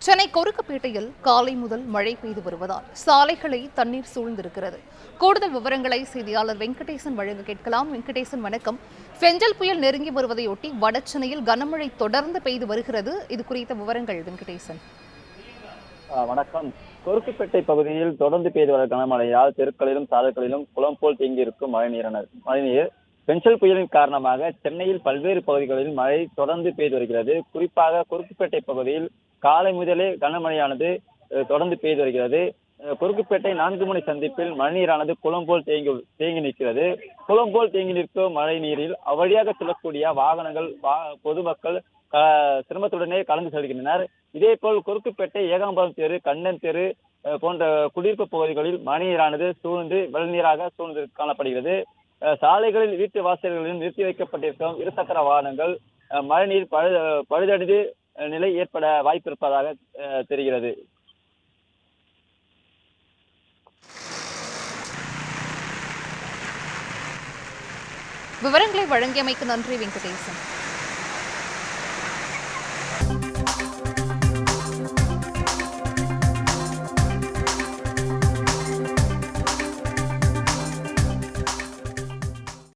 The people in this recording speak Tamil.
சென்னை கொருக்குப்பேட்டையில் காலை முதல் மழை பெய்து வருவதால் சாலைகளை தண்ணீர் சூழ்ந்திருக்கிறது. கூடுதல் விவரங்களை செய்தியாளர் வெங்கடேசன் வழங்க கேட்கலாம். வெங்கடேசன், வணக்கம். பெஞ்சல் புயல் நெருங்கி வருவதையொட்டி வடசென்னையில் கனமழை தொடர்ந்து பெய்து வருகிறது. இது குறித்த விவரங்கள் வெங்கடேசன். வணக்கம். கொருக்குப்பேட்டை பகுதியில் தொடர்ந்து பெய்து வரும் கனமழையால் தெருக்களிலும் சாலைகளிலும் குளம் போல் தேங்கியிருக்கும் மழைநீர் பெஞ்சல் புயலின் காரணமாக சென்னையில் பல்வேறு பகுதிகளில் மழை தொடர்ந்து பெய்து வருகிறது. குறிப்பாக கொருக்குப்பேட்டை பகுதியில் காலை முதலே கனமழையானது தொடர்ந்து பெய்து வருகிறது. கொருக்குப்பேட்டை 4 முனை சந்திப்பில் மழைநீரானது குளம் போல் தேங்கி நிற்கிறது. குளம் போல் தேங்கி நிற்கும் மழை நீரில் அவ்வழியாக செல்லக்கூடிய வாகனங்கள், பொதுமக்கள் சிரமத்துடனே கலந்து செல்கின்றனர். இதே போல் கொருக்குப்பேட்டை ஏகாம்பரம் தெரு, கண்ணன் தெரு போன்ற குடியிருப்பு பகுதிகளில் மழைநீரானது வெள்ளநீராக சூழ்ந்து காணப்படுகிறது. சாலைகளில், வீட்டு வாசல்களிலும் நிறுத்தி வைக்கப்பட்டிருக்கும் இருசக்கர வாகனங்கள் மழைநீர் பழுதடைந்து நிலை ஏற்பட வாய்ப்பு இருப்பதாக தெரிகிறது. விவரங்களை வழங்கியமைக்கு நன்றி வெங்கடேசன்.